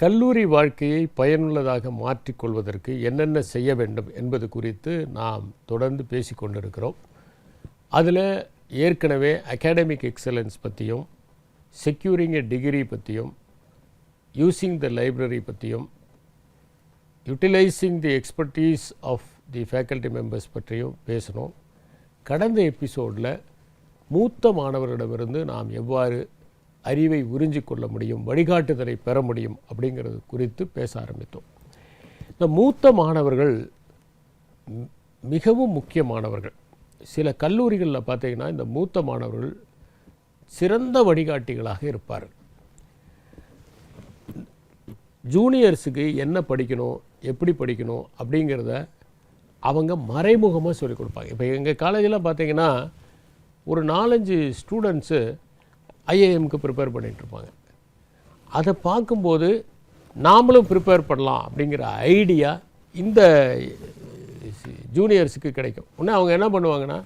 கல்லூரி வாழ்க்கையை பயனுள்ளதாக மாற்றிக்கொள்வதற்கு என்னென்ன செய்ய வேண்டும் என்பது குறித்து நாம் தொடர்ந்து பேசிக்கொண்டிருக்கிறோம். அதில் ஏற்கனவே அகாடமிக் எக்ஸலன்ஸ் பற்றியும், செக்யூரிங் எ டிகிரி பற்றியும், யூஸிங் த லைப்ரரி பற்றியும், utilising the expertise of the faculty members பற்றியும் பேசணும். கடந்த எபிசோடில் மூத்த மாணவரிடமிருந்து நாம் எவ்வாறு அறிவை உறிஞ்சி கொள்ள முடியும், வழிகாட்டுதலை பெற முடியும் அப்படிங்கிறது குறித்து பேச ஆரம்பித்தோம். இந்த மூத்த மாணவர்கள் மிகவும் முக்கியமானவர்கள். சில கல்லூரிகளில் பார்த்தீங்கன்னா இந்த மூத்த மாணவர்கள் சிறந்த வழிகாட்டிகளாக இருப்பார்கள். ஜூனியர்ஸுக்கு என்ன படிக்கணும், எப்படி படிக்கணும் அப்படிங்கிறத அவங்க மறைமுகமாக சொல்லிக் கொடுப்பாங்க. இப்போ எங்கள் காலேஜில் பார்த்தீங்கன்னா ஒரு 4-5 ஸ்டூடெண்ட்ஸு ஐஏஎம்க்கு ப்ரிப்பேர் பண்ணிகிட்ருப்பாங்க. அதை பார்க்கும்போது நாமளும் ப்ரிப்பேர் பண்ணலாம் அப்படிங்கிற ஐடியா இந்த ஜூனியர்ஸுக்கு கிடைக்கும். உடனே அவங்க என்ன பண்ணுவாங்கன்னா,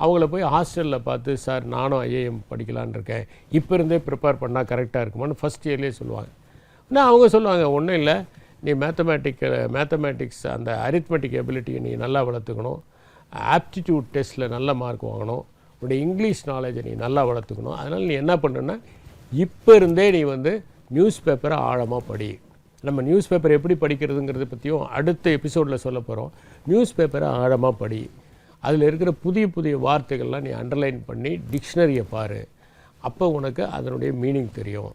அவங்கள போய் ஹாஸ்டலில் பார்த்து, சார் நானும் ஐஏஎம் படிக்கலான்னு இருக்கேன், இப்போ இருந்தே ப்ரிப்பேர் பண்ணால் கரெக்டாக இருக்குமான்னு ஃபஸ்ட் இயர்லேயே சொல்லுவாங்க. ஆனால் அவங்க சொல்லுவாங்க, ஒன்றும் இல்லை, நீ மேத்தமேட்டிக்ஸ் அந்த அரித்மெட்டிக் எபிலிட்டியை நீ நல்லா வளர்த்துக்கணும், ஆப்டிடியூட் டெஸ்ட்டில் நல்ல மார்க் வாங்கணும், உன்னுடைய இங்கிலீஷ் நாலேஜை நீ நல்லா வளர்த்துக்கணும். அதனால் நீ என்ன பண்ணுன்னா, இப்போ இருந்தே நீ நியூஸ் பேப்பரை ஆழமாக படி. நம்ம நியூஸ் பேப்பர் எப்படி படிக்கிறதுங்கிறத பற்றியும் அடுத்த எபிசோடில் சொல்ல போகிறோம். நியூஸ் பேப்பரை ஆழமாக படி, அதில் இருக்கிற புதிய புதிய வார்த்தைகள்லாம் நீ அண்டர்லைன் பண்ணி டிக்ஷனரியை பாரு, அப்போ உனக்கு அதனுடைய மீனிங் தெரியும்.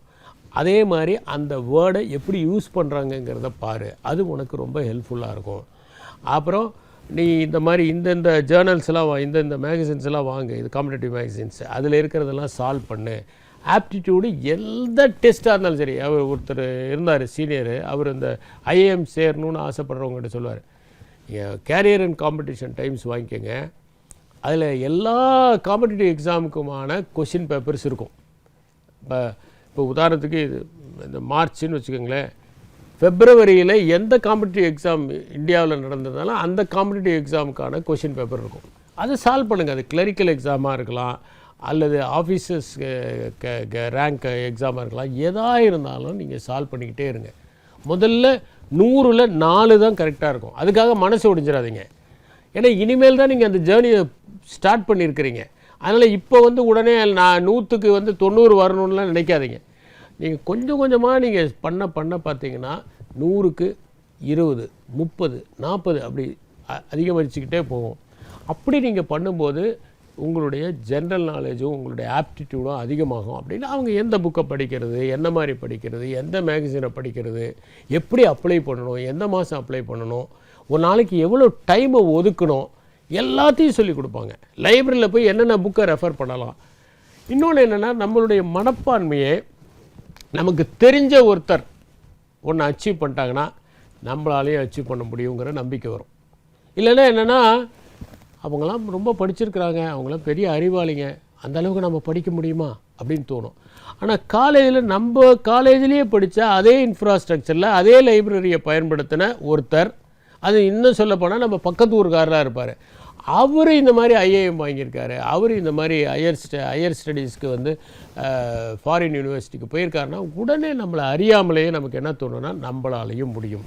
அதே மாதிரி அந்த வேர்டை எப்படி யூஸ் பண்ணுறாங்கங்கிறத பாரு, அது உனக்கு ரொம்ப ஹெல்ப்ஃபுல்லாக இருக்கும். அப்புறம் நீ இந்த மாதிரி இந்தந்த ஜேர்னல்ஸ்லாம் இந்தந்த மேகசின்ஸ் எல்லாம் வாங்க, இது காம்படேட்டிவ் மேகசின்ஸ், அதில் இருக்கிறதெல்லாம் சால்வ் பண்ணு. ஆப்டிடியூடு எந்த டெஸ்ட்டாக இருந்தாலும் சரி. அவர் ஒருத்தர் இருந்தார் சீனியரு, அவர் இந்த ஐஏஎம் சேரணும்னு ஆசைப்படுறவங்ககிட்ட சொல்லுவார், கேரியர் அண்ட் காம்படிஷன் டைம்ஸ் வாங்கிக்கோங்க, அதில் எல்லா காம்படிட்டிவ் எக்ஸாமுக்குமான கொஷின் பேப்பர்ஸ் இருக்கும். இப்போ உதாரணத்துக்கு இது இந்த மார்ச்னு வச்சுக்கோங்களேன், ஃபெப்ரவரியில் எந்த காம்படிட்டிவ் எக்ஸாம் இந்தியாவில் நடந்ததுனால அந்த காம்படிட்டிவ் எக்ஸாமுக்கான கொஷின் பேப்பர் இருக்கும். அதை சால்வ் பண்ணுங்கள். அது கிளரிக்கல் எக்ஸாமாக இருக்கலாம், அல்லது ஆஃபீஸர்ஸ் ரேங்க் எக்ஸாமாக இருக்கலாம். எதாக இருந்தாலும் நீங்கள் சால்வ் பண்ணிக்கிட்டே இருங்க. முதல்ல 100ல் 4 தான் கரெக்டாக இருக்கும். அதுக்காக மனசு ஒடிஞ்சிடாதீங்க. ஏன்னா இனிமேல் தான் நீங்கள் அந்த ஜேர்னியை ஸ்டார்ட் பண்ணியிருக்கிறீங்க. அதனால் இப்போ உடனே நான் 100க்கு 90 வரணும்லாம் நினைக்காதீங்க. நீங்கள் கொஞ்சம் கொஞ்சமாக நீங்கள் பண்ண பார்த்தீங்கன்னா 100க்கு 20, 30, 40 அப்படி அதிகரிச்சுக்கிட்டே போகும். அப்படி நீங்கள் பண்ணும்போது உங்களுடைய ஜென்ரல் நாலேஜும் உங்களுடைய ஆப்டிடியூடும் அதிகமாகும். அப்படின்னா அவங்க எந்த புக்கை படிக்கிறது, என்ன மாதிரி படிக்கிறது, எந்த மேகசினை படிக்கிறது, எப்படி அப்ளை பண்ணணும், எந்த மாதம் அப்ளை பண்ணணும், ஒரு நாளைக்கு எவ்வளோ டைமை ஒதுக்கணும், எல்லாத்தையும் சொல்லிக் கொடுப்பாங்க. லைப்ரரியில் போய் என்னென்ன புக்கை ரெஃபர் பண்ணலாம். இன்னொன்று என்னென்னா, நம்மளுடைய மனப்பான்மையை நமக்கு தெரிஞ்ச ஒருத்தர் ஒன்று அச்சீவ் பண்ணிட்டாங்கன்னா நம்மளாலேயும் அச்சீவ் பண்ண முடியுங்கிற நம்பிக்கை வரும். இல்லைன்னா என்னென்னா, அவங்களாம் ரொம்ப படிச்சிருக்கிறாங்க, அவங்களாம் பெரிய அறிவாளிங்க, அந்த அளவுக்கு நம்ம படிக்க முடியுமா அப்படின்னு தோணும். ஆனால் நம்ம காலேஜ்லேயே படித்த அதே இன்ஃப்ராஸ்ட்ரக்சரில் அதே லைப்ரரியை பயன்படுத்தின ஒருத்தர், அது இன்னும் சொல்ல போனால் நம்ம பக்கத்து ஊருக்காரராக இருப்பார், அவர் இந்த மாதிரி ஐஏஎம் வாங்கியிருக்காரு, அவர் இந்த மாதிரி ஹையர் ஸ்டடீஸ்க்கு ஃபாரின் யூனிவர்சிட்டிக்கு போயிருக்காருன்னா உடனே நம்மளை அறியாமலேயே நமக்கு என்ன தோணுன்னா, நம்மளாலையும் முடியும்.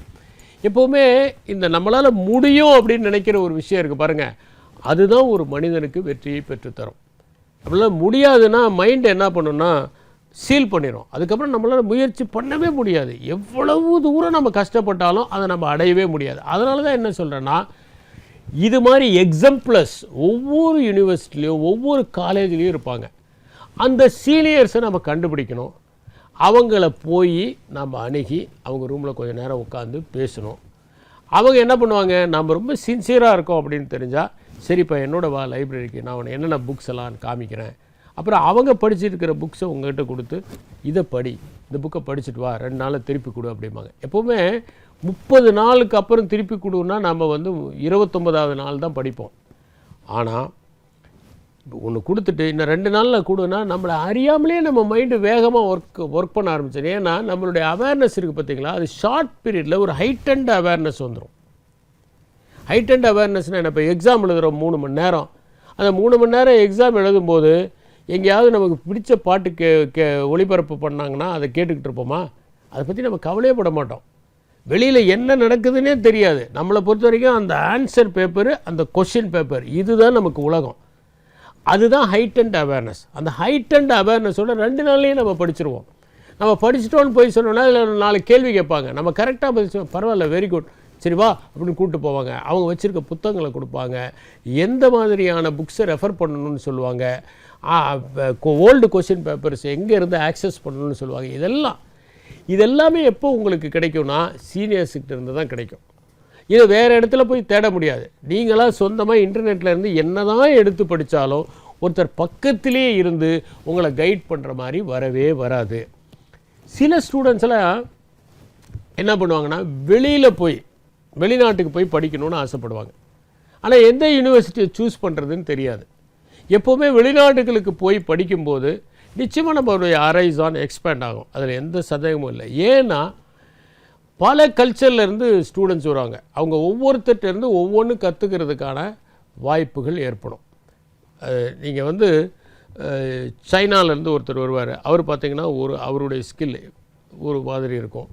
எப்போவுமே இந்த நம்மளால் முடியும் அப்படின்னு நினைக்கிற ஒரு விஷயம் இருக்குது பாருங்கள், அதுதான் ஒரு மனிதனுக்கு வெற்றியை பெற்றுத்தரும். அப்படிலாம் முடியாதுன்னா மைண்ட் என்ன பண்ணுன்னா சீல் பண்ணிடும். அதுக்கப்புறம் நம்மளால் முயற்சி பண்ணவே முடியாது. எவ்வளவு தூரம் நம்ம கஷ்டப்பட்டாலும் அதை நம்ம அடையவே முடியாது. அதனால தான் என்ன சொல்கிறேன்னா, இது மாதிரி எக்ஸாம்பிள்ஸ் ஒவ்வொரு யூனிவர்சிட்டிலையும் ஒவ்வொரு காலேஜ்லேயும் இருப்பாங்க. அந்த சீனியர்ஸை நம்ம கண்டுபிடிக்கணும். அவங்கள போய் நம்ம அணுகி அவங்க ரூமில் கொஞ்சம் நேரம் உட்காந்து பேசணும். அவங்க என்ன பண்ணுவாங்க, நம்ம ரொம்ப சின்சியராக இருக்கோம் அப்படின்னு தெரிஞ்சால், சரிப்பா என்னோட வா லைப்ரரிக்கு, நான் உன்னை என்னென்ன புக்ஸ் எல்லாம் காமிக்கிறேன், அப்புறம் அவங்க படிச்சுருக்கிற புக்ஸை உங்கள்கிட்ட கொடுத்து, இதை படி, இந்த புக்கை படிச்சுட்டு வா, 2 நாளில் திருப்பி கொடு அப்படிம்பாங்க. எப்போவுமே 30 நாளுக்கு அப்புறம் திருப்பி கொடுன்னா நம்ம 29வது நாள் தான் படிப்போம். ஆனால் ஒன்று கொடுத்துட்டு இன்னும் 2 நாளில் கொடுன்னா நம்மளை அறியாமலே நம்ம மைண்டு வேகமாக ஒர்க் பண்ண ஆரம்பிச்சோம். ஏன்னா நம்மளுடைய அவேர்னஸ் இருக்குது பார்த்தீங்களா, அது ஷார்ட் பீரியடில் ஒரு ஹைட்டண்ட் அவேர்னஸ் வந்துடும். ஹைட்டண்ட் அவேர்னஸ்னால் என்ன, இப்போ எக்ஸாம் எழுதுகிறோம் 3 மணி நேரம், அந்த 3 மணி நேரம் எக்ஸாம் எழுதும்போது எங்கேயாவது நமக்கு பிடிச்ச பாட்டு ஒளிபரப்பு பண்ணாங்கன்னா அதை கேட்டுக்கிட்டு இருப்போமா? அதை பற்றி நம்ம கவலையே பட மாட்டோம். வெளியில் என்ன நடக்குதுன்னே தெரியாது. நம்மளை பொறுத்த வரைக்கும் அந்த ஆன்சர் பேப்பரு, அந்த கொஷின் பேப்பர், இதுதான் நமக்கு உலகம். அதுதான் ஹைட்டன்ட் அவேர்னஸ். அந்த ஹைட்டன்ட் அவேர்னஸோட 2 நாள்லேயே நம்ம படிச்சிருவோம். நம்ம படிச்சிட்டோன்னு போய் சொன்னோன்னா அதில் 4 கேள்வி கேட்பாங்க. நம்ம கரெக்டாக பதில் பரவாயில்ல, வெரி குட், சரி வா அப்படின்னு கூப்பிட்டு போவாங்க. அவங்க வச்சுருக்க புத்தகங்களை கொடுப்பாங்க, எந்த மாதிரியான புக்ஸை ரெஃபர் பண்ணணும்னு சொல்லுவாங்க, ஓல்டு கொஷின் பேப்பர்ஸ் எங்கே இருந்து ஆக்சஸ் பண்ணணும்னு சொல்லுவாங்க. இதெல்லாமே எப்போ உங்களுக்கு கிடைக்கும்னா சீனியர்ஸ்கிட்ட இருந்து தான் கிடைக்கும். இது வேறு இடத்துல போய் தேட முடியாது. நீங்களாம் சொந்தமாக இன்டர்நெட்டில் இருந்து என்ன தான் எடுத்து படித்தாலும் ஒருத்தர் பக்கத்திலே இருந்து உங்களை கைட் பண்ணுற மாதிரி வரவே வராது. சில ஸ்டூடெண்ட்ஸ்லாம் என்ன பண்ணுவாங்கன்னா வெளிநாட்டுக்கு போய் படிக்கணும்னு ஆசைப்படுவாங்க. ஆனால் எந்த யூனிவர்சிட்டியை சூஸ் பண்ணுறதுன்னு தெரியாது. எப்போவுமே வெளிநாடுகளுக்கு போய் படிக்கும்போது நிச்சயமாக நம்மளுடைய ஹரைசான் எக்ஸ்பேண்ட் ஆகும், அதில் எந்த சந்தேகமும் இல்லை. ஏன்னா பல கல்ச்சர்லேருந்து ஸ்டூடெண்ட்ஸ் வருவாங்க. அவங்க ஒவ்வொருத்தர்கிட்டருந்து ஒவ்வொன்றும் கற்றுக்கிறதுக்கான வாய்ப்புகள் ஏற்படும். நீங்கள் சைனாலேருந்து ஒருத்தர் வருவார். அவர் பார்த்திங்கன்னா அவருடைய ஸ்கில் ஒரு மாதிரி இருக்கும்.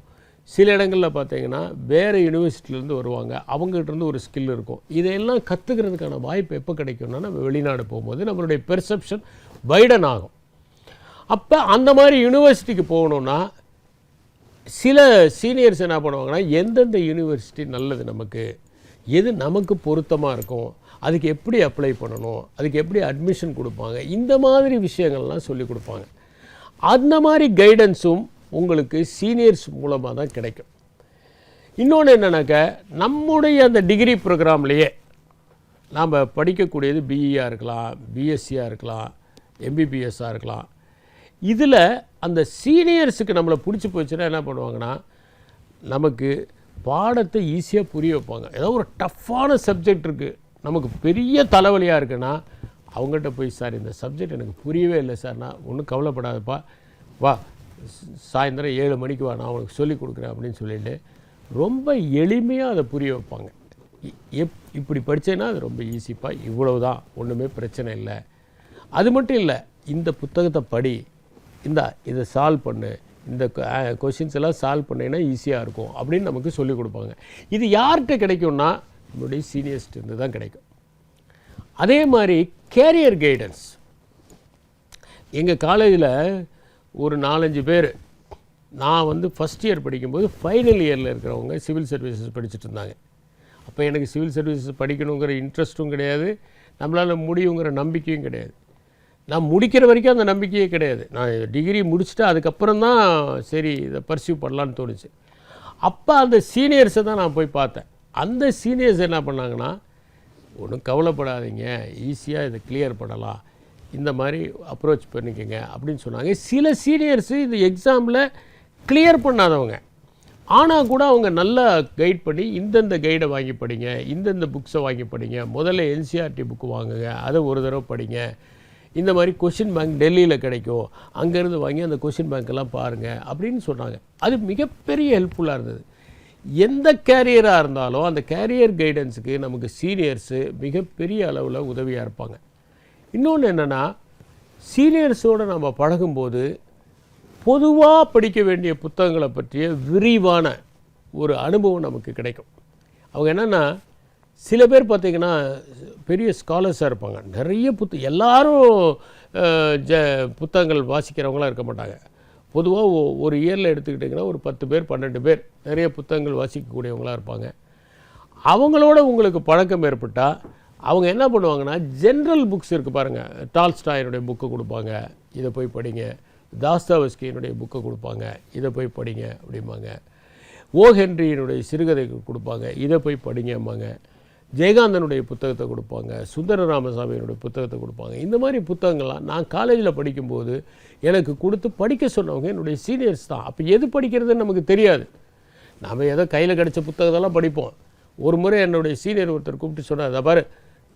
சில இடங்களில் பார்த்திங்கன்னா வேறு யூனிவர்சிட்டியிலேருந்து வருவாங்க, அவங்ககிட்டருந்து ஒரு ஸ்கில் இருக்கும். இதையெல்லாம் கற்றுக்கிறதுக்கான வாய்ப்பு எப்போ கிடைக்கும்னா நம்ம வெளிநாடு போகும்போது நம்மளுடைய பெர்செப்ஷன் வைடன் ஆகும். அப்போ அந்த மாதிரி யூனிவர்சிட்டிக்கு போகணுன்னா சில சீனியர்ஸ் என்ன பண்ணுவாங்கன்னா, எந்தெந்த யூனிவர்சிட்டி நல்லது, எது நமக்கு பொருத்தமாக இருக்கும், அதுக்கு எப்படி அப்ளை பண்ணணும், அதுக்கு எப்படி அட்மிஷன் கொடுப்பாங்க, இந்த மாதிரி விஷயங்கள்லாம் சொல்லி கொடுப்பாங்க. அந்த மாதிரி கைடன்ஸும் உங்களுக்கு சீனியர்ஸ் மூலமாக தான் கிடைக்கும். இன்னொன்று என்னன்னாக்க, நம்முடைய அந்த டிகிரி ப்ரோக்ராம்லேயே நாம் படிக்கக்கூடியது பிஇயாக இருக்கலாம், பிஎஸ்சியாக இருக்கலாம், எம்பிபிஎஸ்ஸாக இருக்கலாம். இதில் அந்த சீனியர்ஸுக்கு நம்மளை பிடிச்சி போச்சுன்னா என்ன பண்ணுவாங்கன்னா, நமக்கு பாடத்தை ஈஸியாக புரிய வைப்பாங்க. ஏதோ ஒரு டஃப்பான சப்ஜெக்ட் இருக்குது, நமக்கு பெரிய தலைவலியாக இருக்குன்னா அவங்ககிட்ட போய், சார் இந்த சப்ஜெக்ட் எனக்கு புரியவே இல்லை சார், நான் ஒன்றும் கவலைப்படாதப்பா, வா சாயந்தரம் 7 மணிக்கு வா, நான் உனக்கு சொல்லிக் கொடுக்குறேன் அப்படின்னு சொல்லிட்டு ரொம்ப எளிமையாக அதை புரிய வைப்பாங்க. இப்படி படித்தேன்னா அது ரொம்ப ஈஸிப்பா, இவ்வளவு தான், ஒன்றுமே பிரச்சனை இல்லை. அது மட்டும் இல்லை, இந்த புத்தகத்தை படி, இதை சால்வ் பண்ணு, இந்த கொஷின்ஸ் எல்லாம் சால்வ் பண்ணினா ஈஸியாக இருக்கும் அப்படின்னு நமக்கு சொல்லிக் கொடுப்பாங்க. இது யார்கிட்ட கிடைக்கும்னா நம்மளுடைய சீனியர்ஸ்ட்டு தான் கிடைக்கும். அதே மாதிரி கேரியர் கைடன்ஸ். எங்கள் காலேஜில் ஒரு 4-5 பேர், நான் ஃபஸ்ட் இயர் படிக்கும்போது ஃபைனல் இயரில் இருக்கிறவங்க சிவில் சர்வீசஸ் படிச்சுட்டு இருந்தாங்க. அப்போ எனக்கு சிவில் சர்வீசஸ் படிக்கணுங்கிற இன்ட்ரெஸ்ட்டும் கிடையாது, நம்மளால் முடியுங்கிற நம்பிக்கையும் கிடையாது. நான் முடிக்கிற வரைக்கும் அந்த நம்பிக்கையே கிடையாது. நான் டிகிரி முடிச்சுட்டு அதுக்கப்புறம் தான் சரி இதை பர்சியூ பண்ணலான்னு தோணுச்சு. அப்போ அந்த சீனியர்ஸை தான் நான் போய் பார்த்தேன். அந்த சீனியர்ஸ் என்ன பண்ணாங்கன்னா, ஒன்றும் கவலைப்படாதீங்க, ஈஸியாக இதை கிளியர் பண்ணலாம், இந்த மாதிரி அப்ரோச் பண்ணிக்கோங்க அப்படின்னு சொன்னாங்க. சில சீனியர்ஸு இந்த எக்ஸாமில் கிளியர் பண்ணாதவங்க, ஆனால் கூட அவங்க நல்லா கைட் பண்ணி, இந்தந்த கைடை வாங்கி படிங்க, இந்தந்த புக்ஸை வாங்கி படிங்க, முதல்ல என்சிஆர்டி புக்கு வாங்குங்க, அதை ஒரு தடவை படிங்க, இந்த மாதிரி கொஷின் பேங்க் டெல்லியில் கிடைக்கும், அங்கேருந்து வாங்கி அந்த கொஷின் பேங்க்கெல்லாம் பாருங்கள் அப்படின்னு சொன்னாங்க. அது மிகப்பெரிய ஹெல்ப்ஃபுல்லாக இருந்தது. எந்த கேரியராக இருந்தாலும் அந்த கேரியர் கைடன்ஸுக்கு நமக்கு சீனியர்ஸு மிகப்பெரிய அளவில் உதவியாக இருப்பாங்க. இன்னொன்று என்னென்னா, சீனியர்ஸோடு நம்ம பழகும்போது பொதுவாக படிக்க வேண்டிய புத்தகங்களை பற்றிய விரிவான ஒரு அனுபவம் நமக்கு கிடைக்கும். அவங்க என்னென்னா, சில பேர் பார்த்திங்கன்னா பெரிய ஸ்காலர்ஸாக இருப்பாங்க, நிறைய எல்லாரும் புத்தகங்கள் வாசிக்கிறவங்களாம் இருக்க மாட்டாங்க. பொதுவாக ஒரு இயரில் எடுத்துக்கிட்டிங்கன்னா ஒரு 10 பேர் 12 பேர் நிறைய புத்தகங்கள் வாசிக்கக்கூடியவங்களாக இருப்பாங்க. அவங்களோட உங்களுக்கு பழக்கம் ஏற்பட்டால் அவங்க என்ன பண்ணுவாங்கன்னா, ஜென்ரல் புக்ஸ் இருக்குது பாருங்கள், டால்ஸ்டாயினுடைய புக்கு கொடுப்பாங்க, இதை போய் படிங்க, தாஸ்தாவஸ்கியினுடைய புக்கை கொடுப்பாங்க, இதை போய் படிங்க அப்படிம்பாங்க, ஓ ஹென்ரியினுடைய சிறுகதை கொடுப்பாங்க, இதை போய் படிங்கம்பாங்க, ஜெயகாந்தனுடைய புத்தகத்தை கொடுப்பாங்க, சுந்தர ராமசாமியினுடைய புத்தகத்தை கொடுப்பாங்க. இந்த மாதிரி புத்தகங்கள்லாம் நான் காலேஜில் படிக்கும்போது எனக்கு கொடுத்து படிக்க சொன்னவங்க என்னுடைய சீனியர்ஸ் தான். அப்போ எது படிக்கிறதுன்னு நமக்கு தெரியாது, நாம் ஏதோ கையில் கிடச்ச புத்தகத்தெல்லாம் படிப்போம். ஒரு முறை என்னுடைய சீனியர் ஒருத்தர் கூப்பிட்டு சொன்னார், அதை பாரு,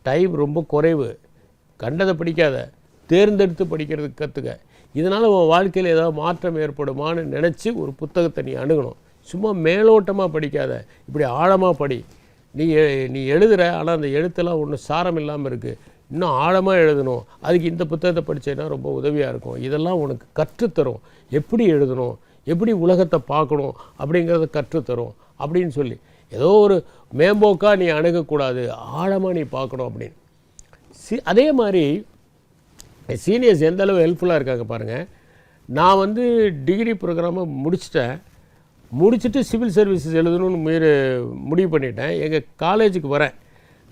டைம் ரொம்ப குறைவு, கண்டதை படிக்காத, தேர்ந்தெடுத்து படிக்கிறதுக்கு கற்றுக்க, இதனால் உன் வாழ்க்கையில் ஏதாவது மாற்றம் ஏற்படுமான்னு நினச்சி ஒரு புத்தகத்தை நீ அணுகணும். சும்மா மேலோட்டமாக படிக்காத, இப்படி ஆழமாக படி. நீ எழுதுகிற, ஆனால் அந்த எழுத்தெல்லாம் ஒன்றும் சாரம் இல்லாமல் இருக்குது, இன்னும் ஆழமாக எழுதணும், அதுக்கு இந்த புத்தகத்தை படித்தேன்னா ரொம்ப உதவியாக இருக்கும், இதெல்லாம் உனக்கு கற்றுத்தரும், எப்படி எழுதணும், எப்படி உலகத்தை பார்க்கணும் அப்படிங்கிறத கற்றுத்தரும் அப்படின்னு சொல்லி ஏதோ ஒரு மேம்போக்காக நீ அணுகக்கூடாது, ஆழமாக நீ பார்க்கணும் அப்படின்னு. அதே மாதிரி சீனியர்ஸ் எந்த அளவு ஹெல்ப்ஃபுல்லாக இருக்காங்க பாருங்கள். நான் வந்து டிகிரி ப்ரோக்ராமை முடிச்சுட்டு சிவில் சர்வீசஸ் எழுதணும்னு முடிவு பண்ணிட்டேன். எங்கள் காலேஜுக்கு வரேன்.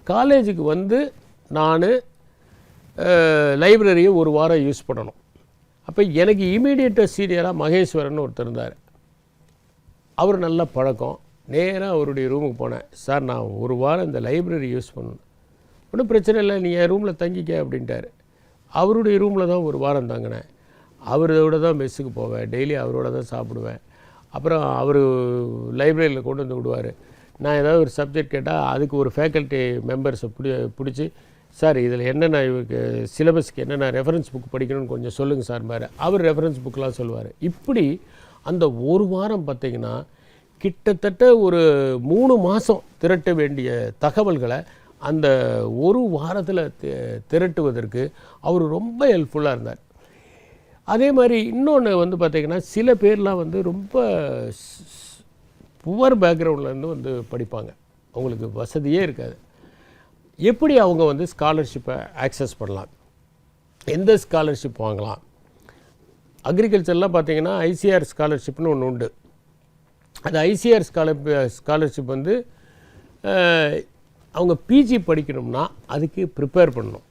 காலேஜுக்கு வந்து நான் லைப்ரரியை ஒரு வாரம் யூஸ் பண்ணணும். அப்போ எனக்கு இமீடியட்டாக சீனியராக மகேஸ்வரன் ஒருத்தர் இருந்தார். அவர் நல்ல பழக்கம். நேராக அவருடைய ரூமுக்கு போனேன். சார் நான் ஒரு வாரம் இந்த லைப்ரரி யூஸ் பண்ணணும். ஒன்றும் பிரச்சனை இல்லை, நீ என் ரூமில் தங்கிக்க அப்படின்ட்டார். அவருடைய ரூமில் தான் ஒரு வாரம் தங்கினேன். அவரோட தான் மெஸ்ஸுக்கு போவேன், டெய்லி அவரோட தான் சாப்பிடுவேன். அப்புறம் அவர் லைப்ரரியில் கொண்டு வந்து விடுவார். நான் ஏதாவது ஒரு சப்ஜெக்ட் கேட்டால் அதுக்கு ஒரு ஃபேக்கல்ட்டி மெம்பர்ஸை பிடிச்சி சார் இதில் என்னென்ன இவருக்கு சிலபஸ்க்கு என்னென்ன ரெஃபரன்ஸ் புக் படிக்கணும்னு கொஞ்சம் சொல்லுங்கள் சார் மாதிரி அவர் ரெஃபரன்ஸ் புக்கெலாம் சொல்லுவார். இப்படி அந்த ஒரு வாரம் பார்த்திங்கன்னா கிட்டத்தட்ட ஒரு 3 மாதம் திரட்ட வேண்டிய தகவல்களை அந்த ஒரு வாரத்தில் திரட்டுவதற்கு அவர் ரொம்ப ஹெல்ப்ஃபுல்லாக இருந்தார். அதே மாதிரி இன்னொன்று வந்து பார்த்திங்கன்னா சில பேர்லாம் வந்து ரொம்ப புவர் பேக்ரவுண்ட்லேருந்து வந்து படிப்பாங்க, அவங்களுக்கு வசதியே இருக்காது. எப்படி அவங்க வந்து ஸ்காலர்ஷிப்பை ஆக்சஸ் பண்ணலாம், எந்த ஸ்காலர்ஷிப் வாங்கலாம்? அக்ரிகல்ச்சர்லாம் பார்த்திங்கன்னா ஐசிஆர் ஸ்காலர்ஷிப்னு ஒன்று உண்டு. அந்த ஐசிஆர் ஸ்காலர்ஷிப் வந்து அவங்க பிஜி படிக்கணும்னா அதுக்கு ப்ரிப்பேர் பண்ணணும்.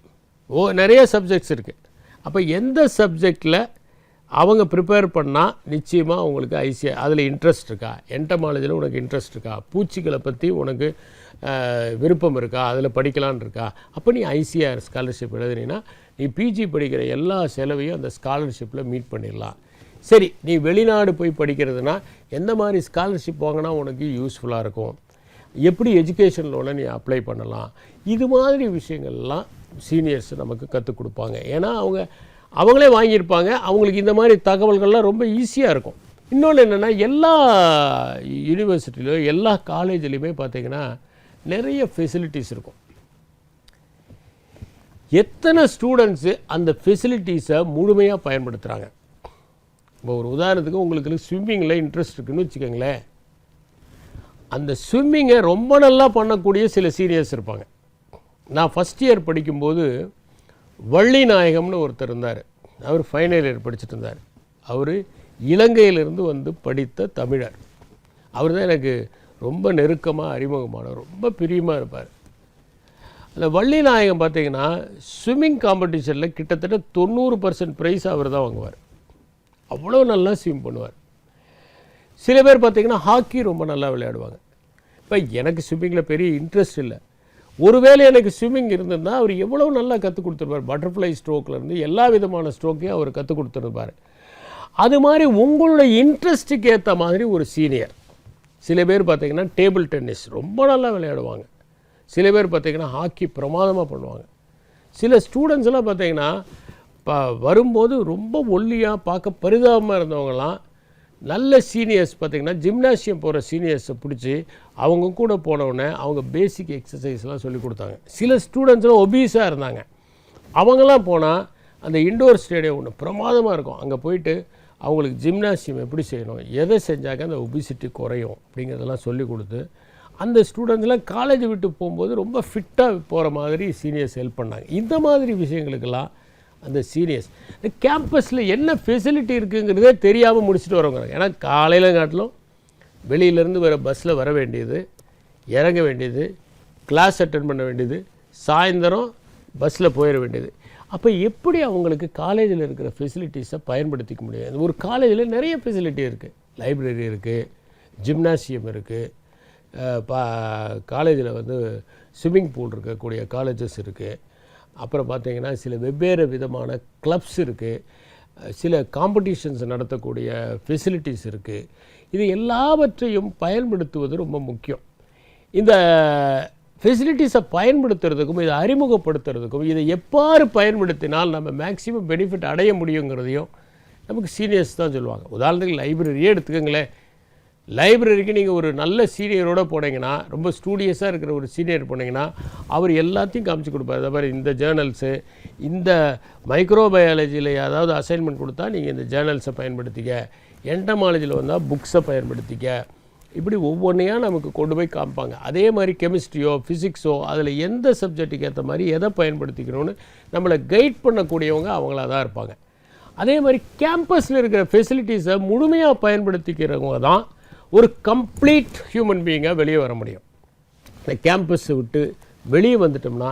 நிறைய சப்ஜெக்ட்ஸ் இருக்குது. அப்போ எந்த சப்ஜெக்டில் அவங்க ப்ரிப்பேர் பண்ணால் நிச்சயமாக அவங்களுக்கு ஐசிஆர் அதில் இன்ட்ரெஸ்ட் இருக்கா, என்டமாலஜியில் உனக்கு இன்ட்ரெஸ்ட் இருக்கா, பூச்சிகளை பற்றி உனக்கு விருப்பம் இருக்கா, அதில் படிக்கலான் இருக்கா, அப்போ நீ ஐசிஆர் ஸ்காலர்ஷிப் எழுதுனீங்கன்னா நீ பிஜி படிக்கிற எல்லா செலவையும் அந்த ஸ்காலர்ஷிப்பில் மீட் பண்ணிடலாம். சரி, நீ வெளிநாடு போய் படிக்கிறதுனா எந்த மாதிரி ஸ்காலர்ஷிப் வாங்கினா உனக்கு யூஸ்ஃபுல்லாக இருக்கும், எப்படி எஜுகேஷன் லோனை நீ அப்ளை பண்ணலாம், இது மாதிரி விஷயங்கள்லாம் சீனியர்ஸ் நமக்கு கற்றுக் கொடுப்பாங்க. ஏன்னா அவங்களே வாங்கியிருப்பாங்க, அவங்களுக்கு இந்த மாதிரி தகவல்கள்லாம் ரொம்ப ஈஸியாக இருக்கும். இன்னொன்று என்னென்னா எல்லா யூனிவர்சிட்டிலையோ எல்லா காலேஜ்லேயுமே பார்த்திங்கன்னா நிறைய ஃபெசிலிட்டிஸ் இருக்கும். எத்தனை ஸ்டூடெண்ட்ஸு அந்த ஃபெசிலிட்டிஸை முழுமையாக பயன்படுத்துகிறாங்க? இப்போ ஒரு உதாரணத்துக்கு உங்களுக்கு ஸ்விம்மிங்கில் இன்ட்ரெஸ்ட் இருக்குதுன்னு வச்சுக்கோங்களேன். அந்த ஸ்விம்மிங்கை ரொம்ப நல்லா பண்ணக்கூடிய சில சீனியர்ஸ் இருப்பாங்க. நான் ஃபஸ்ட் இயர் படிக்கும்போது வள்ளி நாயகம்னு ஒருத்தர் இருந்தார். அவர் ஃபைனல் இயர் படிச்சுட்டு இருந்தார். அவர் இலங்கையிலிருந்து வந்து படித்த தமிழர். அவர் தான் எனக்கு ரொம்ப நெருக்கமாக அறிமுகமானவர், ரொம்ப பிரியமாக இருப்பார். அந்த வள்ளி நாயகம் பார்த்திங்கன்னா ஸ்விம்மிங் காம்படிஷனில் கிட்டத்தட்ட 90% ப்ரைஸ் அவர் தான் வாங்குவார். அவ்வளோ நல்லா ஸ்விம் பண்ணுவார். சில பேர் பார்த்திங்கன்னா ஹாக்கி ரொம்ப நல்லா விளையாடுவாங்க. இப்போ எனக்கு ஸ்விம்மிங்கில் பெரிய இன்ட்ரெஸ்ட் இல்லை. ஒருவேளை எனக்கு ஸ்விம்மிங் இருந்திருந்தால் அவர் எவ்வளோ நல்லா கற்றுக் கொடுத்துருப்பார். பட்டர்ஃப்ளை ஸ்ட்ரோக்லேருந்து எல்லா விதமான ஸ்ட்ரோக்கையும் அவர் கற்றுக் கொடுத்துருப்பார். அது மாதிரி உங்களுடைய இன்ட்ரெஸ்ட்டுக்கு ஏற்ற மாதிரி ஒரு சீனியர். சில பேர் பார்த்திங்கன்னா டேபிள் டென்னிஸ் ரொம்ப நல்லா விளையாடுவாங்க. சில பேர் பார்த்திங்கன்னா ஹாக்கி பிரமாதமாக பண்ணுவாங்க. சில ஸ்டூடெண்ட்ஸ்லாம் பார்த்திங்கன்னா வரும்போது ரொம்ப ஒல்லியாக பார்க்க பரிதாபமாக இருந்தவங்கலாம் நல்ல சீனியர்ஸ் பார்த்திங்கன்னா ஜிம்னாசியம் போகிற சீனியர்ஸை பிடிச்சி அவங்க கூட போனவுடனே அவங்க பேசிக் எக்ஸசைஸ்லாம் சொல்லி கொடுத்தாங்க. சில ஸ்டூடெண்ட்ஸ்லாம் ஒபீஸாக இருந்தாங்க. அவங்களாம் போனால் அந்த இண்டோர் ஸ்டேடியம் ஒன்று பிரமாதமாக இருக்கும். அங்கே போயிட்டு அவங்களுக்கு ஜிம்னாசியம் எப்படி செய்யணும், எதை செஞ்சாக்க அந்த ஒபிசிட்டி குறையும் அப்படிங்கிறதெல்லாம் சொல்லி கொடுத்து அந்த ஸ்டூடெண்ட்ஸ்லாம் காலேஜ் விட்டு போகும்போது ரொம்ப ஃபிட்டாக போகிற மாதிரி சீனியர்ஸ் ஹெல்ப் பண்ணாங்க. இந்த மாதிரி விஷயங்களுக்கெல்லாம் அந்த சீனியர்ஸ் கேம்பஸில் என்ன ஃபெசிலிட்டி இருக்குங்கிறதே தெரியாமல் முடிச்சுட்டு வரவங்க. ஏன்னா காலையில் காட்டிலும் வெளியிலேருந்து வர பஸ்ஸில் வர வேண்டியது, இறங்க வேண்டியது, கிளாஸ் அட்டென்ட் பண்ண வேண்டியது, சாயந்தரம் பஸ்ஸில் போயிட வேண்டியது. அப்போ எப்படி அவங்களுக்கு காலேஜில் இருக்கிற ஃபெசிலிட்டிஸை பயன்படுத்திக்க முடியாது? ஒரு காலேஜில் நிறைய ஃபெசிலிட்டி இருக்குது. லைப்ரரி இருக்குது, ஜிம்னாசியம் இருக்குது, காலேஜில் வந்து ஸ்விம்மிங் பூல் இருக்கக்கூடிய காலேஜஸ் இருக்குது. அப்புறம் பார்த்திங்கன்னா சில வெவ்வேறு விதமான கிளப்ஸ் இருக்குது, சில காம்படிஷன்ஸ் நடத்தக்கூடிய ஃபெசிலிட்டிஸ் இருக்குது. இது எல்லாவற்றையும் பயன்படுத்துவது ரொம்ப முக்கியம். இந்த ஃபெசிலிட்டிஸை பயன்படுத்துறதுக்கும் இதை அறிமுகப்படுத்துறதுக்கும் இதை எவ்வாறு பயன்படுத்தினால் நம்ம மேக்ஸிமம் பெனிஃபிட் அடைய முடியுங்கிறதையும் நமக்கு சீனியர்ஸ் தான் சொல்லுவாங்க. உதாரணத்துக்கு லைப்ரரியே எடுத்துக்கோங்களேன். லைப்ரரிக்கு நீங்கள் ஒரு நல்ல சீனியரோடு போனீங்கன்னா, ரொம்ப ஸ்டூடியஸாக இருக்கிற ஒரு சீனியர் போனீங்கன்னா அவர் எல்லாத்தையும் காமிச்சு கொடுப்பார். அதே மாதிரி இந்த ஜேர்னல்ஸு, இந்த மைக்ரோபயாலஜியில் ஏதாவது அசைன்மெண்ட் கொடுத்தா நீங்கள் இந்த ஜேர்னல்ஸை பயன்படுத்திக்க, என்டமாலஜியில் வந்தால் புக்ஸை பயன்படுத்திக்க, இப்படி ஒவ்வொன்றையாக நமக்கு கொண்டு போய் காமிப்பாங்க. அதே மாதிரி கெமிஸ்ட்ரியோ ஃபிசிக்ஸோ அதில் எந்த சப்ஜெக்ட்டுக்கு ஏற்ற மாதிரி எதை பயன்படுத்திக்கணும்னு நம்மளை கைட் பண்ணக்கூடியவங்க அவங்களாக தான் இருப்பாங்க. அதே மாதிரி கேம்பஸில் இருக்கிற ஃபெசிலிட்டிஸை முழுமையாக பயன்படுத்திக்கிறவங்க தான் ஒரு கம்ப்ளீட் ஹியூமன் பீயிங்காக வெளியே வர முடியும். இந்த கேம்பஸை விட்டு வெளியே வந்துட்டோம்னா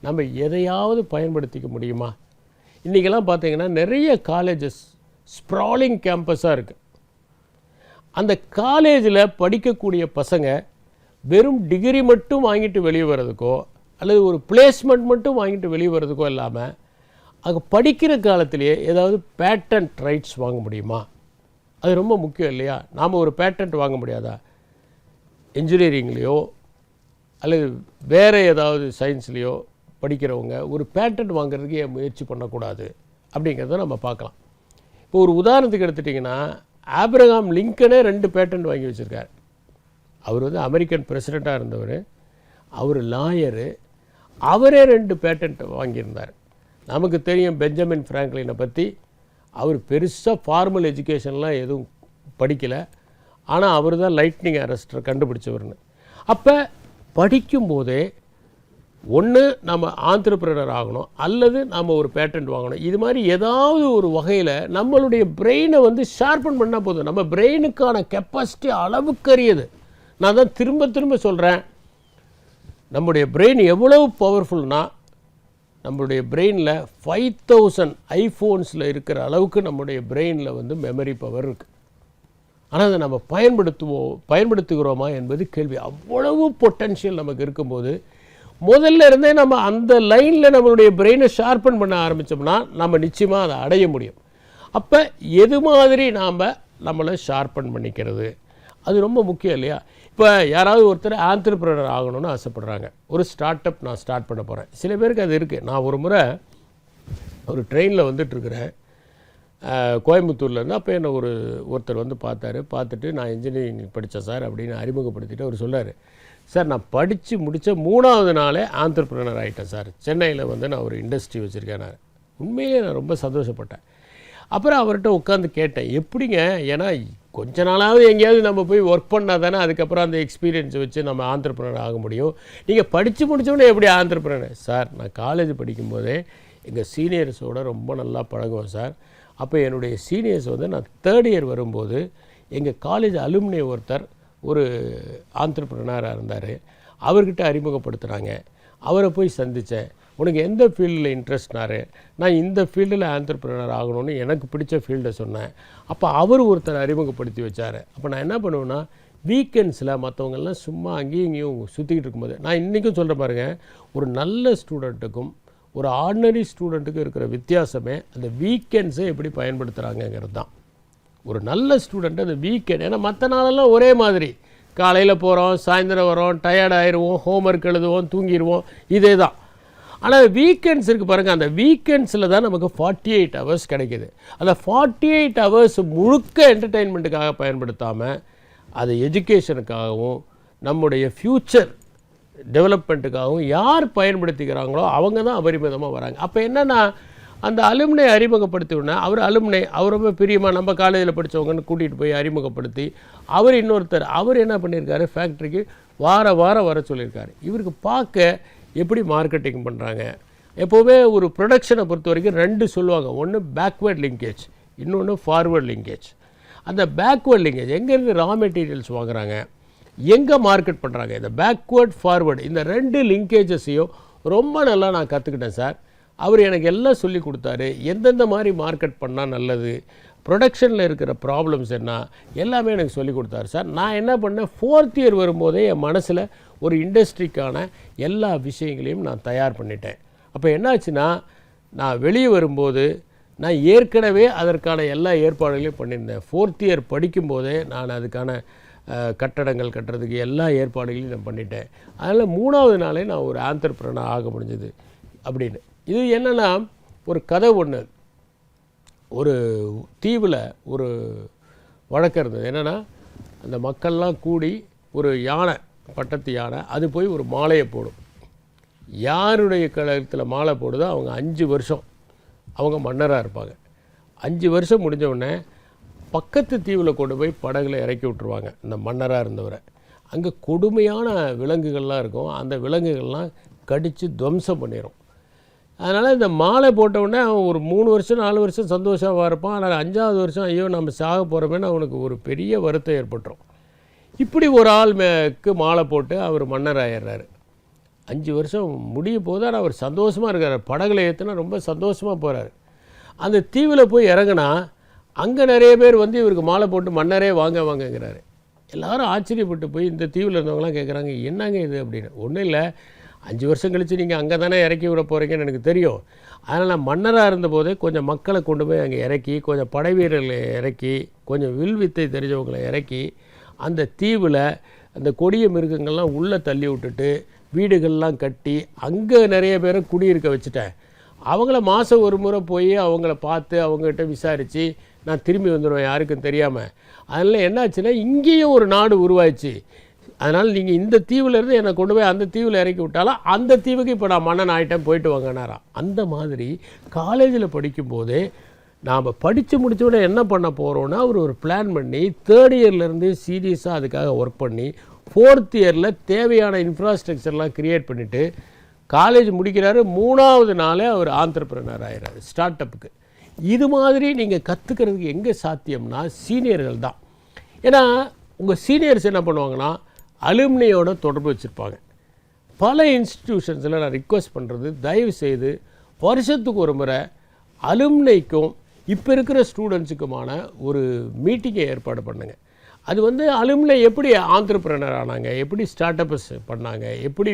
நம்ம எதையாவது பயன்படுத்திக்க முடியுமா? இன்றைக்கெல்லாம் பார்த்தீங்கன்னா நிறைய காலேஜஸ் ஸ்ப்ராலிங் கேம்பஸாக இருக்குது. அந்த காலேஜில் படிக்கக்கூடிய பசங்க வெறும் டிகிரி மட்டும் வாங்கிட்டு வெளியே வர்றதுக்கோ அல்லது ஒரு பிளேஸ்மெண்ட் மட்டும் வாங்கிட்டு வெளியே வர்றதுக்கோ இல்லாமல் அங்கே படிக்கிற காலத்திலேயே ஏதாவது பேட்டன்ட் ரைட்ஸ் வாங்க முடியுமா? அது ரொம்ப முக்கியம் இல்லையா? நாம் ஒரு பேட்டன்ட் வாங்க முடியாதா? இன்ஜினியரிங்லேயோ அல்லது வேறு ஏதாவது சயின்ஸ்லேயோ படிக்கிறவங்க ஒரு பேட்டன்ட் வாங்குறதுக்கு ஏன் முயற்சி பண்ணக்கூடாது அப்படிங்கிறத நம்ம பார்க்கலாம். இப்போ ஒரு உதாரணத்துக்கு எடுத்துட்டிங்கன்னா, ஆப்ரஹாம் லிங்கனே 2 பேட்டன்ட் வாங்கி வச்சுருக்கார். அவர் வந்து அமெரிக்கன் பிரசிடெண்ட்டாக இருந்தவர், அவர் லாயரு, அவரே 2 பேட்டன்ட் வாங்கியிருந்தார். நமக்கு தெரியும் பெஞ்சமின் ஃப்ராங்க்லினை பற்றி. அவர் பெருசாக ஃபார்மல் எஜுகேஷன்லாம் எதுவும் படிக்கலை, ஆனால் அவர் தான் லைட்னிங் அரெஸ்டரை கண்டுபிடிச்சவர்னு. அப்போ படிக்கும்போதே ஒன்று நம்ம ஆண்டர்பிரினர் ஆகணும் அல்லது நம்ம ஒரு பேட்டன்ட் வாங்கணும். இது மாதிரி ஏதாவது ஒரு வகையில் நம்மளுடைய பிரெயினை வந்து ஷார்பன் பண்ணால் போதும். நம்ம பிரெயினுக்கான கெப்பாசிட்டி அளவுக்கரியது. நான் தான் திரும்ப திரும்ப சொல்கிறேன், நம்முடைய பிரெயின் எவ்வளவு பவர்ஃபுல்னால் நம்மளுடைய பிரெயினில் 5000 ஐஃபோன்ஸில் இருக்கிற அளவுக்கு நம்முடைய பிரெயினில் வந்து மெமரி பவர் இருக்குது. ஆனால் அதை நம்ம பயன்படுத்துகிறோமா என்பது கேள்வி. அவ்வளவு பொட்டன்ஷியல் நமக்கு இருக்கும்போது முதல்ல இருந்தே நம்ம அந்த லைனில் நம்மளுடைய பிரெயினை ஷார்பன் பண்ண ஆரம்பித்தோம்னா நம்ம நிச்சயமாக அதை அடைய முடியும். அப்போ எது மாதிரி நாம் நம்மளை ஷார்பன் பண்ணிக்கிறது அது ரொம்ப முக்கியம் இல்லையா? இப்போ யாராவது ஒருத்தர் ஆண்டர்பிரினர் ஆகணும்னு ஆசைப்பட்றாங்க. ஒரு ஸ்டார்ட் அப் நான் ஸ்டார்ட் பண்ண போகிறேன். சில பேருக்கு அது இருக்குது. நான் ஒரு முறை ஒரு ட்ரெயினில் வந்துட்டுருக்கிறேன் கோயம்புத்தூர்லேருந்து. அப்போ என்ன ஒருத்தர் வந்து பார்த்துட்டு நான் இன்ஜினியரிங் படித்தேன் சார் அப்படின்னு அறிமுகப்படுத்திட்டு அவர் சொன்னார், சார் நான் படித்து முடித்த 3வது நாளே ஆண்டர்பிரினர் ஆகிட்டேன் சார். சென்னையில் வந்து நான் ஒரு இண்டஸ்ட்ரி வச்சுருக்கேன். நான் உண்மையிலே நான் ரொம்ப சந்தோஷப்பட்டேன். அப்புறம் அவர்கிட்ட உட்காந்து கேட்டேன், எப்படிங்க? ஏன்னா கொஞ்ச நாளாவது எங்கேயாவது நம்ம போய் ஒர்க் பண்ணால் தானே அதுக்கப்புறம் அந்த எக்ஸ்பீரியன்ஸை வச்சு நம்ம ஆண்டர்பிரினர் ஆக முடியும். நீங்கள் படித்து முடித்தோடனே எப்படி ஆண்டர்பிரினர்? சார் நான் காலேஜ் படிக்கும்போதே எங்கள் சீனியர்ஸோடு ரொம்ப நல்லா பழகுவேன் சார். அப்போ என்னுடைய சீனியர்ஸ் வந்து நான் 3rd இயர் வரும்போது எங்கள் காலேஜ் அலுமினி ஒருத்தர் ஒரு ஆண்டர்பிரினராக இருந்தார். அவர்கிட்ட அறிமுகப்படுத்துகிறாங்க. அவரை போய் சந்தித்தேன். உனக்கு எந்த ஃபீல்டில் இன்ட்ரெஸ்ட்னாரு? நான் இந்த ஃபீல்டில் ஆண்டர்பிரினர் ஆகணும்னு எனக்கு பிடிச்ச ஃபீல்டை சொன்னேன். அப்போ அவர் ஒருத்தர் அறிமுகப்படுத்தி வச்சார். அப்போ நான் என்ன பண்ணுவேன்னா, வீக்கெண்ட்ஸில் மற்றவங்கெல்லாம் சும்மா அங்கேயும் இங்கேயும் சுற்றிக்கிட்டு இருக்கும்போது, நான் இன்றைக்கும் சொல்கிற பாருங்கள், ஒரு நல்ல ஸ்டூடெண்ட்டுக்கும் ஒரு ஆர்டினரி ஸ்டூடெண்ட்டுக்கும் இருக்கிற வித்தியாசமே அந்த வீக்கெண்ட்ஸை எப்படி பயன்படுத்துகிறாங்கங்கிறது தான். ஒரு நல்ல ஸ்டூடெண்ட் அந்த வீக்கெண்ட், ஏன்னா மற்ற நாளெல்லாம் ஒரே மாதிரி, காலையில் போகிறோம், சாயந்தரம் வரோம், டயர்ட் ஆயிடுவோம், ஹோம்ஒர்க் எழுதுவோம், தூங்கிடுவோம், இதே தான். ஆனால் வீக்கெண்ட்ஸ் இருக்குது பாருங்கள், அந்த வீக்கெண்ட்ஸில் தான் நமக்கு 48 hours கிடைக்கிது. அந்த 48 hours முழுக்க என்டர்டெயின்மெண்ட்டுக்காக பயன்படுத்தாமல் அது எஜுகேஷனுக்காகவும் நம்முடைய ஃப்யூச்சர் டெவலப்மெண்ட்டுக்காகவும் யார் பயன்படுத்திக்கிறாங்களோ அவங்க தான் அபரிமிதமாக வராங்க. அப்போ என்னென்னா, அந்த அலுமினை அறிமுகப்படுத்தி உடனே அவர் ரொம்ப பிரியமாக நம்ம காலேஜில் படித்தவங்கன்னு கூட்டிகிட்டு போய் அறிமுகப்படுத்தி அவர் இன்னொருத்தர் என்ன பண்ணியிருக்காரு, ஃபேக்ட்ரிக்கு வாரம் வர சொல்லியிருக்காரு. இவருக்கு பார்க்க எப்படி மார்க்கெட்டிங் பண்ணுறாங்க. எப்போவுமே ஒரு ப்ரொடக்ஷனை பொறுத்த வரைக்கும் 2 சொல்லுவாங்க. ஒன்று பேக்வேர்ட் லிங்கேஜ், இன்னொன்று ஃபார்வேர்ட் லிங்கேஜ். அந்த பேக்வேர்ட் லிங்கேஜ் எங்கேருந்து ரா மெட்டீரியல்ஸ் வாங்குறாங்க, எங்கே மார்க்கெட் பண்ணுறாங்க, இந்த பேக்வேர்ட் ஃபார்வேர்டு இந்த 2 லிங்கேஜஸையும் ரொம்ப நல்லா நான் கற்றுக்கிட்டேன் சார். அவர் எனக்கு எல்லாம் சொல்லி கொடுத்தாரு. எந்தெந்த மாதிரி மார்க்கெட் பண்ணால் நல்லது, ப்ரொடக்ஷனில் இருக்கிற ப்ராப்ளம்ஸ் என்ன, எல்லாமே எனக்கு சொல்லி கொடுத்தாரு சார். நான் என்ன பண்ணேன், 4th இயர் வரும்போதே என் மனசில் ஒரு இண்டஸ்ட்ரிக்கான எல்லா விஷயங்களையும் நான் தயார் பண்ணிட்டேன். அப்போ என்னாச்சுன்னா, நான் வெளியே வரும்போது நான் ஏற்கனவே அதற்கான எல்லா ஏற்பாடுகளையும் பண்ணியிருந்தேன். 4th இயர் படிக்கும்போதே நான் அதுக்கான கட்டடங்கள் கட்டுறதுக்கு எல்லா ஏற்பாடுகளையும் நான் பண்ணிட்டேன். அதனால் 3வது நாளே நான் ஒரு ஆண்டர்பிரினர் ஆக முடிஞ்சது அப்படின்னு. இது என்னென்னா, ஒரு கதை ஒன்று, ஒரு தீவில் ஒரு வழக்கம் இருந்தது. என்னென்னா, அந்த மக்கள்லாம் கூடி ஒரு யானை, பட்டத்து யானை, அது போய் ஒரு மாலையை போடும். யாருடைய கழுத்தில் மாலை போடுதோ அவங்க 5 வருஷம் அவங்க மன்னராக இருப்பாங்க. 5 வருஷம் முடிஞ்ச உடனே பக்கத்து தீவில் கொண்டு போய் படகுல இறக்கி விட்டுருவாங்க இந்த மன்னராக இருந்தவரை. அங்கே கொடுமையான விலங்குகள்லாம் இருக்கும், அந்த விலங்குகள்லாம் கடித்து துவம்சம் பண்ணிடும். அதனால் இந்த மாலை போட்டவுடனே அவன் ஒரு 3 வருஷம் 4 வருஷம் சந்தோஷமாக இருப்பான். ஆனால் 5ஆவது வருஷம் ஐயோ நம்ம சாக போகிறோமேன்னு அவனுக்கு ஒரு பெரிய வருத்தம் ஏற்பட்டுரும். இப்படி ஒரு ஆள் மாலை போட்டு அவர் மன்னர் ஆயிடுறாரு. 5 வருஷம் முடிய போது ஆனால் அவர் சந்தோஷமாக இருக்கார். படகுல ஏற்றுனா ரொம்ப சந்தோஷமாக போகிறார். அந்த தீவில் போய் இறங்கினா அங்கே நிறைய பேர் வந்து இவருக்கு மாலை போட்டு மன்னரே வாங்க வாங்கங்கிறாரு. எல்லோரும் ஆச்சரியப்பட்டு போய் இந்த தீவில் இருந்தவங்களாம் கேட்குறாங்க, என்னங்க இது அப்படின்னு. ஒன்றும் இல்லை, 5 வருஷம் கழித்து நீங்கள் அங்கே தானே இறக்கி விட போகிறீங்கன்னு எனக்கு தெரியும். அதனால் நான் மன்னராக இருந்தபோதே கொஞ்சம் மக்களை கொண்டு போய் அங்கே இறக்கி, கொஞ்சம் படை வீரர்களை இறக்கி, கொஞ்சம் வில் வித்தை தெரிஞ்சவங்களை இறக்கி அந்த தீவில் அந்த கொடிய மிருகங்கள்லாம் உள்ளே தள்ளி விட்டுட்டு வீடுகள்லாம் கட்டி அங்கே நிறைய பேரை குடியிருக்க வச்சுட்டேன். அவங்கள மாதம் ஒரு முறை போய் அவங்கள பார்த்து அவங்ககிட்ட விசாரித்து நான் திரும்பி வந்துடுவேன் யாருக்கும் தெரியாமல். அதனால் என்னாச்சுன்னா இங்கேயும் ஒரு நாடு உருவாயிடுச்சு. அதனால் நீங்கள் இந்த தீவிலேருந்து என்னை கொண்டு போய் அந்த தீவில் இறக்கி விட்டாலும் அந்த தீவுக்கு இப்போ நான் மன்னன் ஆகிட்டேன், போயிட்டு வாங்கினாராம். அந்த மாதிரி காலேஜில் படிக்கும்போதே நாம் படித்து முடித்தோட என்ன பண்ண போகிறோன்னா அவர் ஒரு பிளான் பண்ணி 3rd இயர்லேருந்து சீரியஸாக அதுக்காக ஒர்க் பண்ணி 4th இயரில் தேவையான இன்ஃப்ராஸ்ட்ரக்சர்லாம் க்ரியேட் பண்ணிவிட்டு காலேஜ் முடிக்கிறாரு. 3ஆவது நாளே அவர் ஆண்டர்ப்ரனர் ஆகிறாரு ஸ்டார்ட் அப்புக்கு. இது மாதிரி நீங்கள் கற்றுக்கிறதுக்கு எங்கே சாத்தியம்னா சீனியர்கள் தான். ஏன்னா உங்கள் சீனியர்ஸ் என்ன பண்ணுவாங்கன்னா அலுமினியோட தொடர்பு வச்சுருப்பாங்க. பல இன்ஸ்டிடியூஷன்ஸில் நான் ரிக்வெஸ்ட் பண்ணுறது, தயவு செய்து வருஷத்துக்கு ஒரு முறை அலுமினைக்கும் இப்போ இருக்கிற ஸ்டூடெண்ட்ஸுக்குமான ஒரு மீட்டிங்கை ஏற்பாடு பண்ணுங்கள். அது வந்து அலுமினை எப்படி ஆண்டர்ப்ரனர் ஆனாங்க, எப்படி ஸ்டார்ட் அப்ஸ் பண்ணாங்க, எப்படி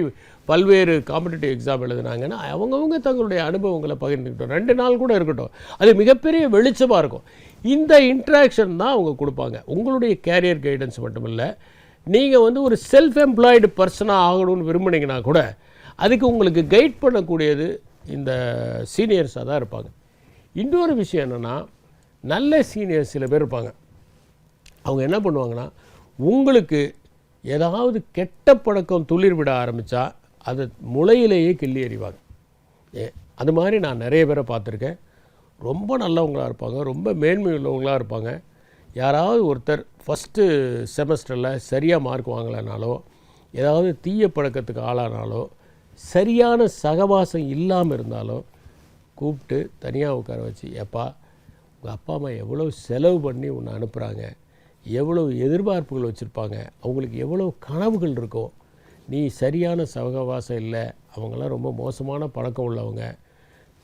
பல்வேறு காம்படிட்டிவ் எக்ஸாம் எழுதுனாங்கன்னா அவங்கவுங்க தங்களுடைய அனுபவங்களை பகிர்ந்துக்கிட்டோம். 2 நாள் கூட இருக்கட்டும், அது மிகப்பெரிய வெளிச்சமாக இருக்கும். இந்த இன்ட்ராக்ஷன் தான் அவங்க கொடுப்பாங்க. உங்களுடைய கேரியர் கைடன்ஸ் மட்டும் இல்லை, நீங்கள் வந்து ஒரு செல்ஃப் எம்ப்ளாய்டு பர்சனாக ஆகணும்னு விரும்புனீங்கன்னா கூட அதுக்கு உங்களுக்கு கைட் பண்ணக்கூடியது இந்த சீனியர்ஸாக தான் இருப்பாங்க. இன்னொரு விஷயம் என்னென்னா, நல்ல சீனியர்ஸ் சில பேர் இருப்பாங்க. அவங்க என்ன பண்ணுவாங்கன்னா உங்களுக்கு ஏதாவது கெட்ட பழக்கம் துளிர் விட ஆரம்பித்தா அதை முளையிலேயே கிள்ளி எறிவாங்க. அது மாதிரி நான் நிறைய பேரை பார்த்துருக்கேன். ரொம்ப நல்லவங்களாக இருப்பாங்க, ரொம்ப மேன்மை உள்ளவங்களாக இருப்பாங்க. யாராவது ஒருத்தர் ஃபஸ்ட்டு செமஸ்டரில் சரியாக மார்க் வாங்கலைனாலோ, ஏதாவது தீய பழக்கத்துக்கு ஆளானாலோ, சரியான சகவாசம் இல்லாமல் இருந்தாலோ கூப்பிட்டு தனியாக உட்கார வச்சு, ஏப்பா உங்கள் அப்பா அம்மா எவ்வளோ செலவு பண்ணி உன்னை அனுப்புகிறாங்க, எவ்வளோ எதிர்பார்ப்புகள் வச்சுருப்பாங்க, அவங்களுக்கு எவ்வளோ கனவுகள் இருக்கும், நீ சரியான சகவாசம் இல்லை, அவங்களாம் ரொம்ப மோசமான பழக்கம் உள்ளவங்க,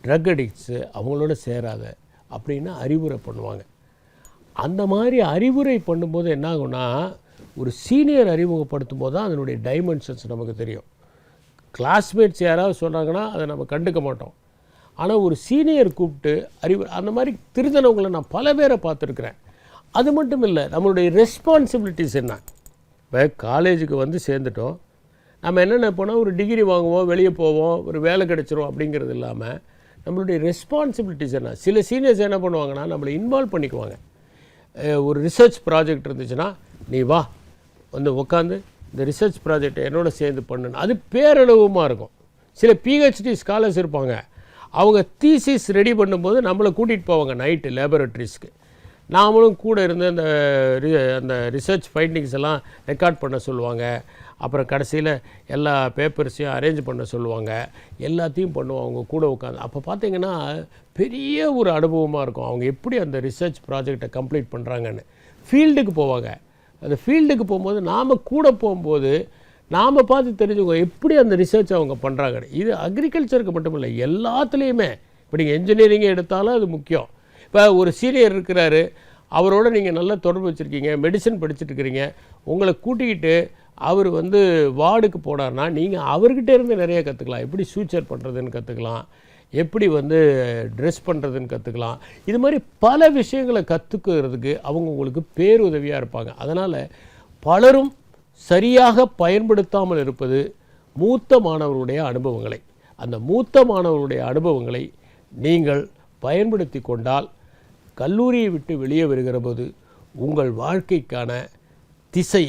ட்ரக் அடிக்ட்ஸு, அவங்களோட சேராத அப்படின்னு அறிவுரை பண்ணுவாங்க. அந்த மாதிரி அறிவுரை பண்ணும்போது என்ன ஆகும்னா, ஒரு சீனியர் அறிமுகப்படுத்தும் போது தான் அதனுடைய டைமென்ஷன்ஸ் நமக்கு தெரியும். கிளாஸ்மேட்ஸ் யாராவது சொன்னாங்கன்னா அதை நம்ம கண்டுக்க மாட்டோம். ஆனால் ஒரு சீனியர் கூப்பிட்டு அந்த மாதிரி திருந்தனவங்களை நான் பல பேரை பார்த்துருக்குறேன். அது மட்டும் இல்லை, நம்மளுடைய ரெஸ்பான்சிபிலிட்டிஸ் என்ன. இப்போ காலேஜுக்கு வந்து சேர்ந்துட்டோம், நம்ம என்ன நினைப்போம்னா ஒரு டிகிரி வாங்குவோம், வெளியே போவோம், ஒரு வேலை கிடச்சிரும் அப்படிங்கிறது இல்லாமல் நம்மளுடைய ரெஸ்பான்சிபிலிட்டிஸ் என்ன. சில சீனியர்ஸ் என்ன பண்ணுவாங்கன்னா நம்மளை இன்வால்வ் பண்ணிக்குவாங்க. ஒரு ரிசர்ச் ப்ராஜெக்ட் இருந்துச்சுன்னா நீ வா வந்து உட்காந்து இந்த ரிசர்ச் ப்ராஜெக்டை என்னோட சேர்ந்து பண்ணுன்னு, அது பேரளவுமாக இருக்கும். சில பிஹெச்டி ஸ்காலர்ஸ் இருப்பாங்க, அவங்க தீசிஸ் ரெடி பண்ணும்போது நம்மளை கூட்டிகிட்டு போவாங்க நைட்டு லேபரட்டரிஸ்க்கு. நாமளும் கூட இருந்து அந்த ரிசர்ச் ஃபைண்டிங்ஸ் எல்லாம் ரெக்கார்ட் பண்ண சொல்லுவாங்க. அப்புறம் கடைசியில் எல்லா பேப்பர்ஸையும் அரேஞ்ச் பண்ண சொல்லுவாங்க. எல்லாத்தையும் பண்ணுவோம் அவங்க கூட உட்காந்து. அப்போ பார்த்திங்கன்னா பெரிய ஒரு அனுபவமாக இருக்கும் அவங்க எப்படி அந்த ரிசர்ச் ப்ராஜெக்டை கம்ப்ளீட் பண்ணுறாங்கன்னு. ஃபீல்டுக்கு போவாங்க. அந்த ஃபீல்டுக்கு போகும்போது நாம் கூட போகும்போது நாம் பார்த்து தெரிஞ்சுக்கோங்க எப்படி அந்த ரிசர்ச் அவங்க பண்ணுறாங்கன்னு. இது அக்ரிகல்ச்சருக்கு மட்டும் இல்லை, எல்லாத்துலேயுமே. இப்போ நீங்கள் என்ஜினியரிங்கை எடுத்தாலும் அது முக்கியம். இப்போ ஒரு சீனியர் இருக்கிறாரு, அவரோட நீங்கள் நல்லா தொடர்பு வச்சுருக்கீங்க, மெடிசன் படிச்சுட்டு இருக்கிறீங்க, உங்களை கூட்டிக்கிட்டு அவர் வந்து வார்டுக்கு போனார்னா நீங்கள் அவர்கிட்ட இருந்து நிறைய கற்றுக்கலாம். எப்படி சூச்சர் பண்ணுறதுன்னு கற்றுக்கலாம், எப்படி வந்து ட்ரெஸ் பண்ணுறதுன்னு கற்றுக்கலாம். இது மாதிரி பல விஷயங்களை கற்றுக்கிறதுக்கு அவங்க உங்களுக்கு பேருதவியாக இருப்பாங்க. அதனால் பலரும் சரியாக பயன்படுத்தாமல் இருப்பது மூத்த மாணவர்களுடைய அனுபவங்களை. அந்த மூத்த மாணவர்களுடைய அனுபவங்களை நீங்கள் பயன்படுத்தி கொண்டால் கல்லூரியை விட்டு வெளியே வருகிற போது உங்கள் வாழ்க்கைக்கான திசை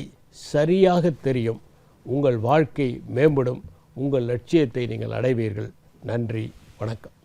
சரியாக தெரியும். உங்கள் வாழ்க்கை மேம்படும். உங்கள் லட்சியத்தை நீங்கள் அடைவீர்கள். நன்றி, வணக்கம்.